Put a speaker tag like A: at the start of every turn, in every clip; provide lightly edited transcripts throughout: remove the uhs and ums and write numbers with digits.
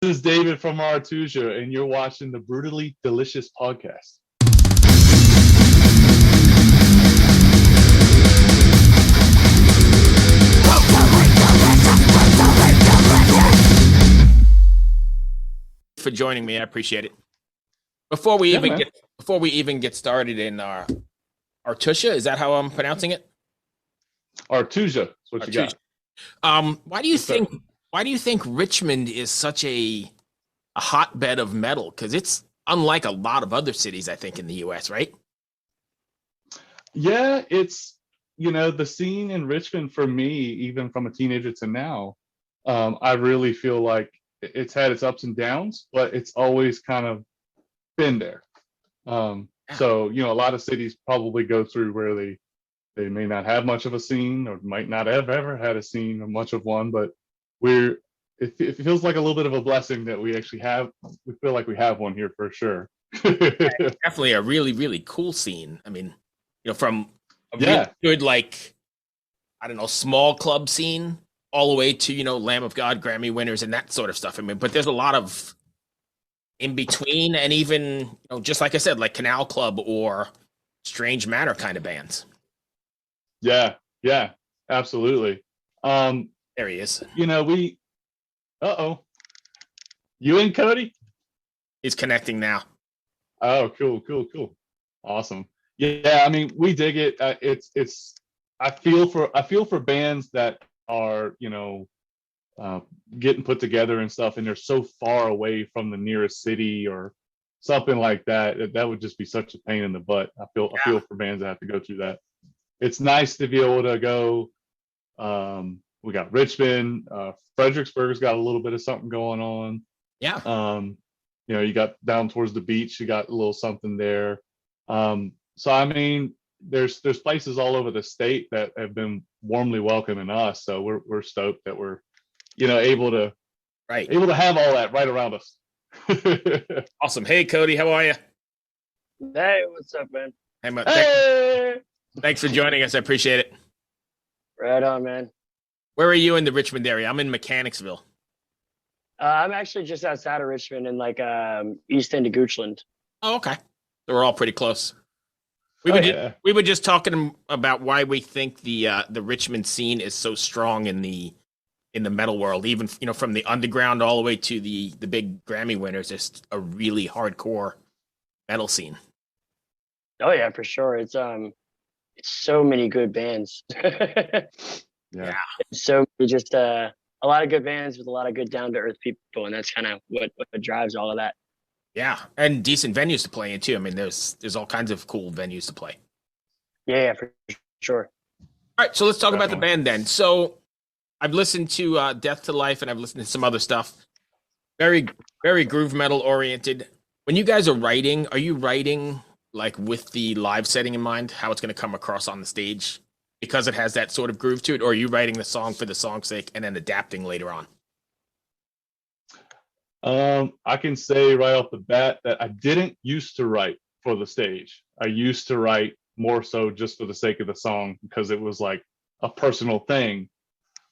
A: is David from Artusha, and you're watching the Brutally Delicious podcast.
B: For joining me, I appreciate it. Before we even get started in Artusha, is that how I'm pronouncing it?
A: Artusha, that's what you got.
B: Why do you think Richmond is such a hotbed of metal? Because it's unlike a lot of other cities, I think, in the US, right?
A: Yeah, it's the scene in Richmond for me, even from a teenager to now, I really feel like it's had its ups and downs, but it's always kind of been there. So a lot of cities probably go through where they may not have much of a scene, or might not have ever had a scene or much of one, but it feels like a little bit of a blessing that we feel like we have one here for sure.
B: Definitely a really, really cool scene. I mean, from a really good, like, I don't know, small club scene all the way to, Lamb of God, Grammy winners and that sort of stuff. I mean, but there's a lot of in between, and even, just like I said, like Canal Club or Strange Matter kind of bands.
A: Yeah, absolutely.
B: There he is.
A: You and Cody?
B: He's connecting now.
A: Oh, cool. Awesome. Yeah, I mean, we dig it. I feel for bands that are, getting put together and stuff, and they're so far away from the nearest city or something like that. That would just be such a pain in the butt. I feel for bands that have to go through that. It's nice to be able to go. We got Richmond, Fredericksburg's got a little bit of something going on.
B: Yeah.
A: You got down towards the beach, you got a little something there. So I mean, there's places all over the state that have been warmly welcoming us. So we're stoked that we're, able to have all that right around us.
B: Awesome. Hey, Cody, how are you?
C: Hey, what's up, man?
A: Hey,
B: thanks for joining us. I appreciate it.
C: Right on, man.
B: Where are you in the Richmond area? I'm in Mechanicsville.
C: I'm actually just outside of Richmond in like east end of Goochland.
B: Oh, okay. So we're all pretty close. We were just talking about why we think the Richmond scene is so strong in the metal world, even from the underground all the way to the big Grammy winners. It's a really hardcore metal scene.
C: Oh yeah, for sure. It's so many good bands.
A: Yeah.
C: So just a lot of good bands with a lot of good down to earth people, and that's kind of what drives all of that.
B: Yeah, and decent venues to play in too. I mean, there's all kinds of cool venues to play.
C: Yeah, for sure.
B: All right, so let's talk about the band then. So I've listened to Death to Life, and I've listened to some other stuff. Very, very groove metal oriented. When you guys are you writing like with the live setting in mind, how it's going to come across on the stage because it has that sort of groove to it, or are you writing the song for the song's sake and then adapting later on?
A: I can say right off the bat that I didn't used to write for the stage. I used to write more so just for the sake of the song because it was like a personal thing.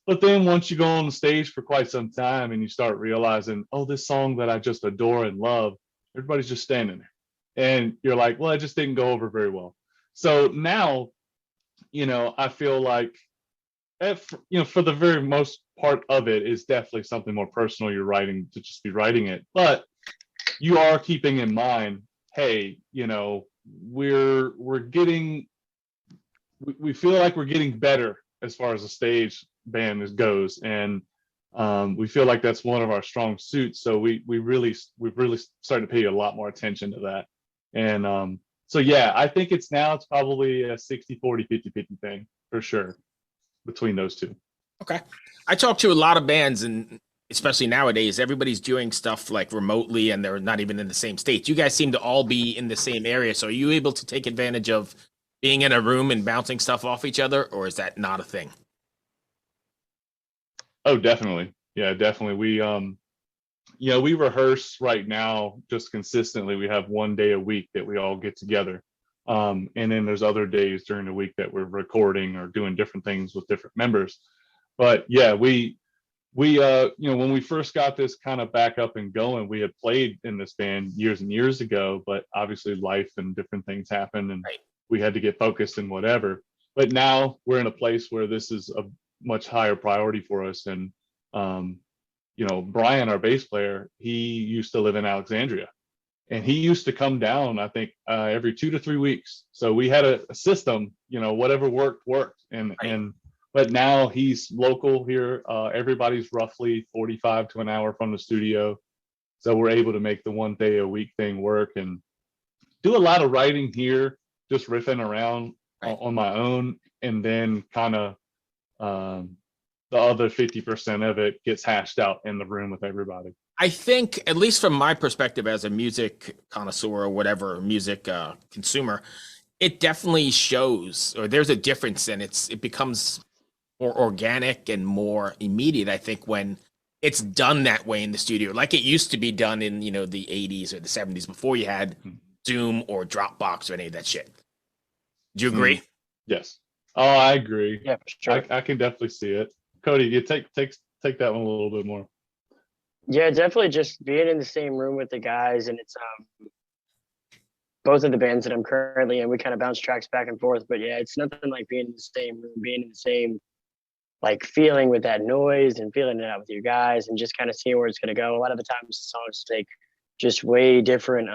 A: But then once you go on the stage for quite some time and you start realizing, oh, this song that I just adore and love, everybody's just standing there. And you're like, well, it just didn't go over very well. So now, I feel like, for the very most part of it is definitely something more personal. You're writing to just be writing it, but you are keeping in mind, hey, we feel like we're getting better as far as the stage band goes, and we feel like that's one of our strong suits. So we've really started to pay a lot more attention to that, and so yeah, I think it's probably a 60-40, 50-50 thing for sure between those two.
B: Okay. I talk to a lot of bands, and especially nowadays, everybody's doing stuff like remotely and they're not even in the same states. You guys seem to all be in the same area. So are you able to take advantage of being in a room and bouncing stuff off each other, or is that not a thing?
A: Oh, definitely. Yeah, definitely. We rehearse right now just consistently. We have one day a week that we all get together. And then there's other days during the week that we're recording or doing different things with different members. But yeah, we when we first got this kind of back up and going, we had played in this band years and years ago, but obviously life and different things happened and
B: Right.
A: we had to get focused and whatever. But now we're in a place where this is a much higher priority for us. And, Brian, our bass player, he used to live in Alexandria and he used to come down, I think, every 2 to 3 weeks. So we had a system, whatever worked. But now he's local here. Everybody's roughly 45 to an hour from the studio. So we're able to make the 1 day a week thing work and do a lot of writing here, just riffing around on my own. And then kind of the other 50% of it gets hashed out in the room with everybody.
B: I think, at least from my perspective as a music connoisseur or whatever, music consumer, it definitely shows, or there's a difference, and it becomes more organic and more immediate, I think, when it's done that way in the studio, like it used to be done in, the 80s or the 70s before you had Zoom or Dropbox or any of that shit. Do you agree?
A: Yes. Oh, I agree.
C: Yeah, for sure.
A: I can definitely see it. Cody, you take that one a little bit more.
C: Yeah, definitely just being in the same room with the guys, and it's both of the bands that I'm currently in, we kind of bounce tracks back and forth, but yeah, it's nothing like being in the same room, being in the same like feeling with that noise and feeling it out with you guys and just kind of seeing where it's going to go. A lot of the times the songs take just way different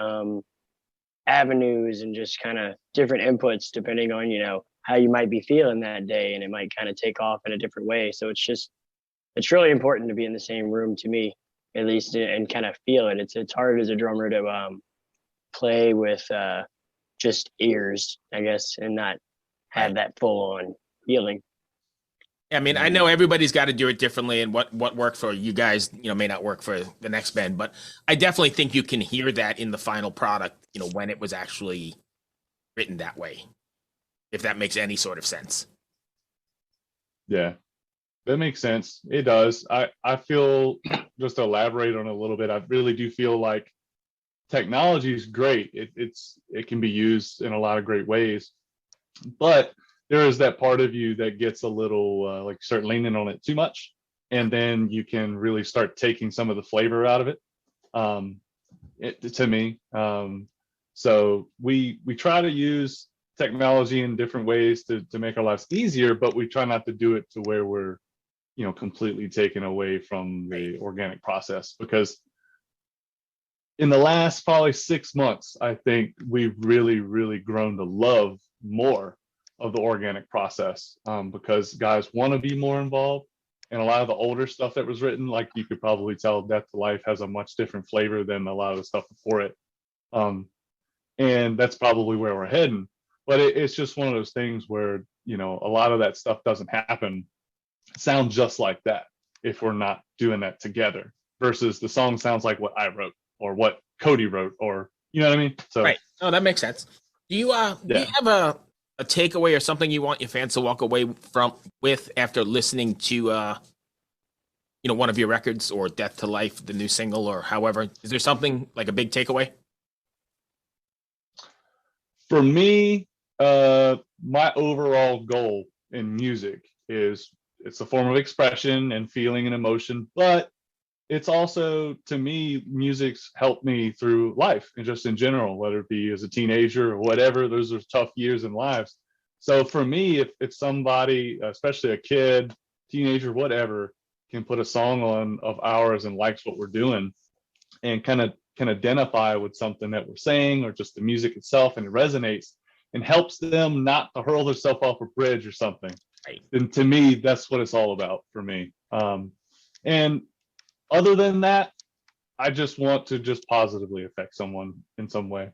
C: avenues and just kind of different inputs depending on, how you might be feeling that day, and it might kind of take off in a different way. So it's really important to be in the same room, to me at least, and kind of feel it. It's hard as a drummer to play with just ears, I guess, and not have that full on feeling.
B: I mean, I know everybody's got to do it differently, and what worked for you guys, may not work for the next band, but I definitely think you can hear that in the final product, when it was actually written that way, if that makes any sort of sense.
A: Yeah, that makes sense. It does. I feel, just to elaborate on it a little bit, I really do feel like technology is great. It can be used in a lot of great ways, but there is that part of you that gets a little like start leaning on it too much, and then you can really start taking some of the flavor out of it. To me, so we try to use technology in different ways to make our lives easier, but we try not to do it to where we're completely taken away from the organic process, because in the last probably 6 months, I think we've really grown to love more of the organic process, because guys want to be more involved. And a lot of the older stuff that was written, like you could probably tell, Death to Life has a much different flavor than a lot of the stuff before it. And that's probably where we're heading. But it's just one of those things where, a lot of that stuff doesn't sound just like that if we're not doing that together, versus the song sounds like what I wrote or what Cody wrote, or, you know what I mean? So,
B: right. Oh, that makes sense. Do you have a takeaway or something you want your fans to walk away with after listening to one of your records, or Death to Life, the new single, or however? Is there something like a big takeaway?
A: For me, my overall goal in music is it's a form of expression and feeling and emotion, but it's also, to me, music's helped me through life and just in general, whether it be as a teenager or whatever. Those are tough years in lives. So for me, if somebody, especially a kid, teenager, whatever, can put a song on of ours and likes what we're doing and kind of can identify with something that we're saying or just the music itself, and it resonates and helps them not to hurl themselves off a bridge or something, then to me, that's what it's all about for me. And other than that, I just want to just positively affect someone in some way.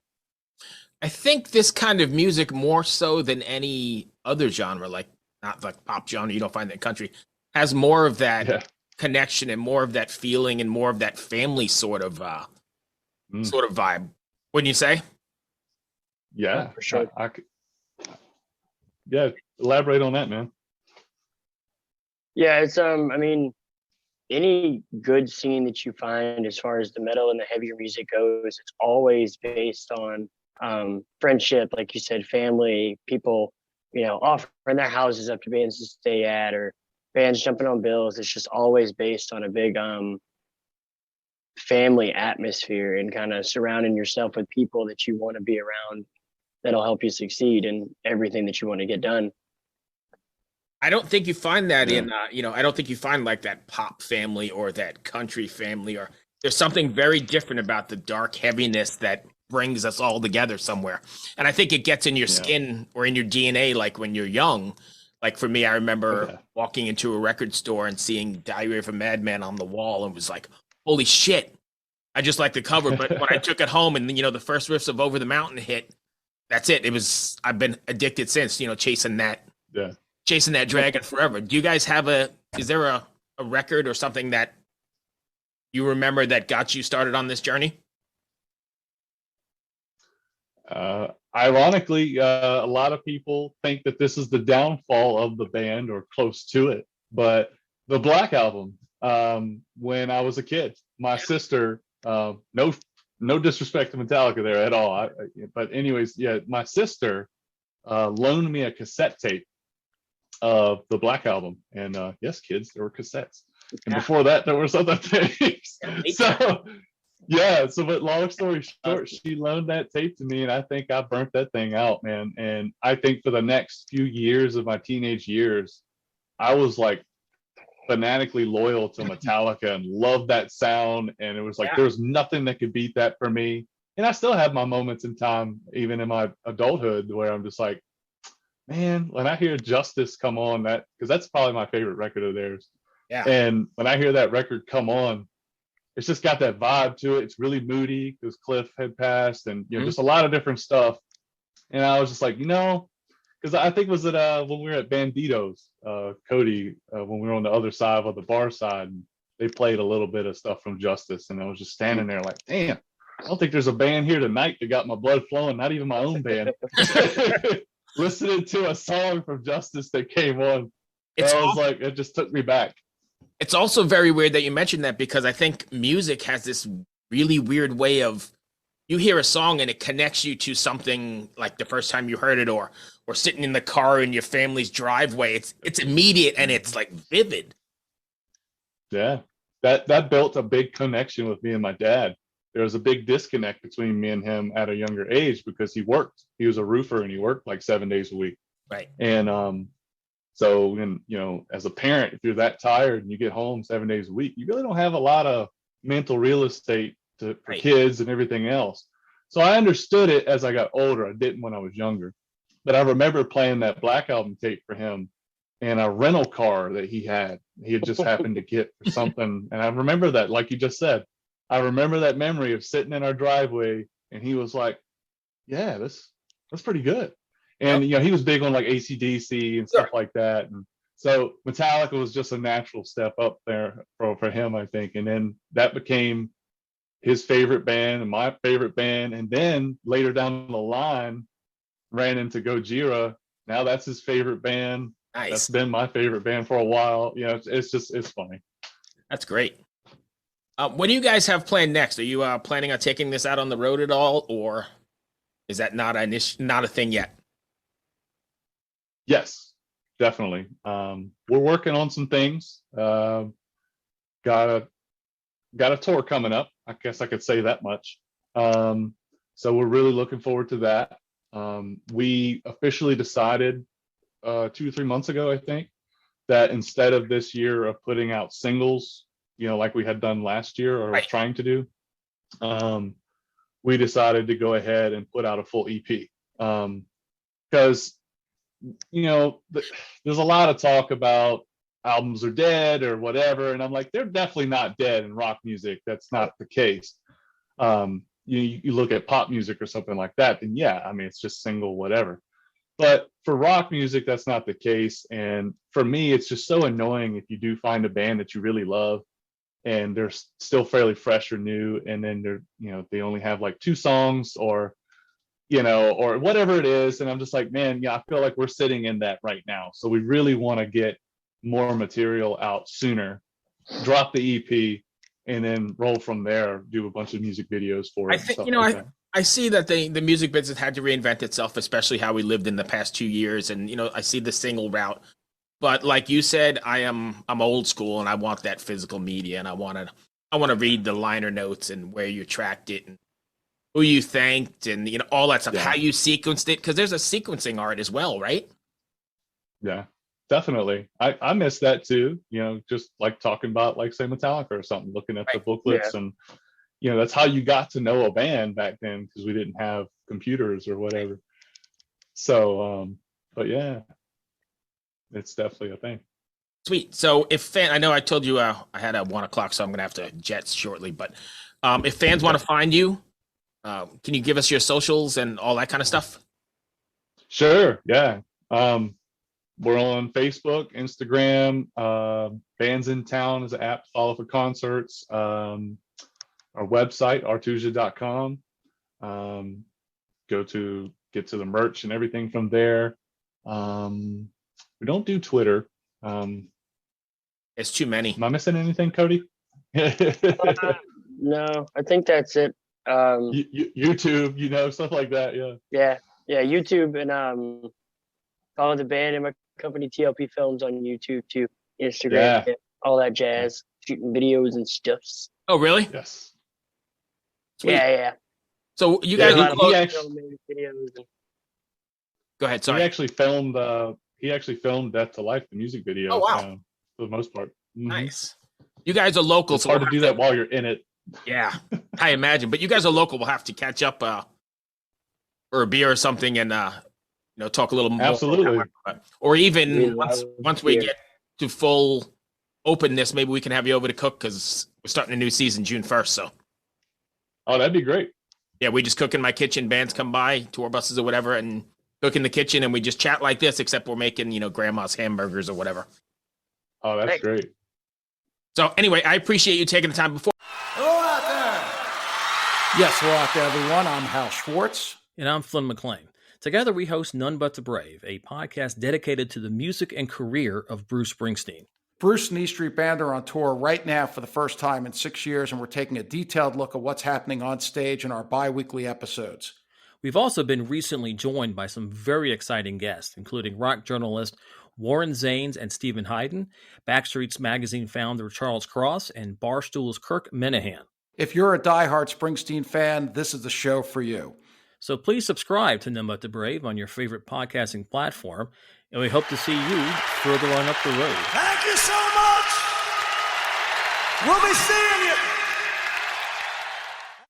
B: I think this kind of music, more so than any other genre, like not like pop genre, you don't find that in country, has more of that connection and more of that feeling and more of that family sort of vibe. Wouldn't you say?
A: Yeah,
C: for sure.
A: I could, elaborate on that, man.
C: Yeah, it's I mean, any good scene that you find as far as the metal and the heavier music goes, it's always based on friendship, like you said, family, people, offering their houses up to bands to stay at, or bands jumping on bills. It's just always based on a big family atmosphere and kind of surrounding yourself with people that you want to be around that'll help you succeed in everything that you want to get done.
B: I don't think you find that
A: Yeah.
B: in, I don't think you find like that pop family or that country family, or there's something very different about the dark heaviness that brings us all together somewhere. And I think it gets in your
A: Yeah.
B: skin or in your DNA, like when you're young. Like for me, I remember
A: Okay.
B: walking into a record store and seeing Diary of a Madman on the wall and was like, holy shit. I just like the cover. But when I took it home and, the first riffs of Over the Mountain hit, that's it. I've been addicted since, chasing that
A: Yeah.
B: dragon forever. Do you guys have is there a record or something that you remember that got you started on this journey?
A: Ironically, a lot of people think that this is the downfall of the band or close to it. But the Black Album, when I was a kid, my sister, no disrespect to Metallica there at all. But anyways, yeah, my sister loaned me a cassette tape of the Black Album. And yes, kids, there were cassettes. And
C: Yeah.
A: before that, there was other things.
B: Yeah,
A: But long story short, she loaned that tape to me, and I think I burnt that thing out, man. And I think for the next few years of my teenage years, I was like fanatically loyal to Metallica and loved that sound. And it was like,
B: Yeah.
A: there was nothing that could beat that for me. And I still have my moments in time, even in my adulthood, where I'm just like, man, when I hear Justice come on, because that's probably my favorite record of theirs.
B: Yeah.
A: And when I hear that record come on, it's just got that vibe to it. It's really moody because Cliff had passed, and just a lot of different stuff. And I was just like, because I think it was when we were at Bandito's, Cody, when we were on the other side of the bar side, and they played a little bit of stuff from Justice, and I was just standing there like, damn, I don't think there's a band here tonight that got my blood flowing. Not even my own band. Listening to a song from Justice that came on, it just took me back.
B: It's also very weird that you mentioned that, because I think music has this really weird way of, you hear a song and it connects you to something like the first time you heard it, or sitting in the car in your family's driveway. It's immediate and it's like vivid.
A: Yeah, that built a big connection with me and my dad. There was a big disconnect between me and him at a younger age because he worked. He was a roofer and he worked like 7 days a week.
B: Right.
A: And so, as a parent, if you're that tired and you get home 7 days a week, you really don't have a lot of mental real estate for
B: Right.
A: kids and everything else. So I understood it as I got older. I didn't when I was younger. But I remember playing that Black Album tape for him in a rental car that he had just happened to get for something. And I remember that, like you just said, I remember that memory of sitting in our driveway and he was like, yeah, that's pretty good. And, he was big on like AC/DC and stuff like that. And so Metallica was just a natural step up there for him, I think. And then that became his favorite band and my favorite band. And then later down the line, ran into Gojira. Now that's his favorite band.
B: Nice.
A: That's been my favorite band for a while. It's funny.
B: That's great. What do you guys have planned next? Are you planning on taking this out on the road at all, or is that not a thing yet?
A: Yes, definitely. We're working on some things. Got a tour coming up. I guess I could say that much. So we're really looking forward to that. We officially decided 2 or 3 months ago, I think, that instead of this year of putting out singles, like we had done last year or
B: Right.
A: was trying to do, we decided to go ahead and put out a full EP. Because there's a lot of talk about albums are dead or whatever, and I'm like, they're definitely not dead in rock music. That's not the case. You look at pop music or something like that, then yeah, I mean, it's just single whatever. But for rock music, that's not the case. And for me, it's just so annoying if you do find a band that you really love and they're still fairly fresh or new, and then they only have like 2 songs or whatever it is. And I'm just like, man, I feel like we're sitting in that right now. So we really want to get more material out sooner, drop the EP, and then roll from there, do a bunch of music videos for it.
B: I think, I see that the music business had to reinvent itself, especially how we lived in the past 2 years. And, I see the single route But like you said, I'm old school and I want that physical media, and I want to read the liner notes and where you tracked it and who you thanked and all that stuff,
A: Yeah.
B: how you sequenced it, because there's a sequencing art as well, right?
A: Yeah, definitely. I miss that too. Just like talking about like say Metallica or something, looking at the
B: Right.
A: booklets and that's how you got to know a band back then because we didn't have computers or whatever. So, but yeah, it's definitely a thing.
B: Sweet. So I know I told you I had a 1:00, so I'm gonna have to jet shortly. But if fans want to find you, can you give us your socials and all that kind of stuff?
A: Sure. Yeah. We're on Facebook, Instagram. Bands in Town is an app to follow for concerts. Our website, artusia.com. Get to the merch and everything from there. We don't do Twitter.
B: It's too many.
A: Am I missing anything, Cody?
C: No, I think that's it.
A: YouTube, stuff like that. Yeah.
C: Yeah, YouTube, and follow the band and my company TLP Films on YouTube too, Instagram, all that jazz, shooting videos and stuffs.
B: Oh, really?
A: Yes.
B: Sweet.
C: Yeah.
B: So you guys,
A: he actually,
C: videos.
B: Go ahead. Sorry.
A: He actually filmed Death to Life, the music video.
B: Oh, wow.
A: For the most part. Mm-hmm.
B: Nice. You guys are local.
A: It's hard to do that while you're in it.
B: Yeah, I imagine. But you guys are local. We'll have to catch up for a beer or something and talk a little more.
A: Absolutely.
B: Or even once we get to full openness, maybe we can have you over to cook because we're starting a new season June 1st. So.
A: Oh, that'd be great.
B: Yeah, we just cook in my kitchen. Bands come by, tour buses or whatever, and cook in the kitchen, and we just chat like this, except we're making, grandma's hamburgers or whatever.
A: Oh, that's great.
B: So anyway, I appreciate you taking the time before.
D: Hello out there. Yes, hello out there, everyone. I'm Hal Schwartz.
E: And I'm Flynn McLean. Together we host None But the Brave, a podcast dedicated to the music and career of Bruce Springsteen.
D: Bruce and E Street Band are on tour right now for the first time in 6 years, and we're taking a detailed look at what's happening on stage in our bi-weekly episodes.
E: We've also been recently joined by some very exciting guests, including rock journalist Warren Zanes and Stephen Hayden, Backstreet's Magazine founder Charles Cross, and Barstool's Kirk Minahan.
D: If you're a diehard Springsteen fan, this is the show for you.
E: So please subscribe to None But the Brave on your favorite podcasting platform, and we hope to see you further on up the road.
F: Thank you so much. We'll be seeing you.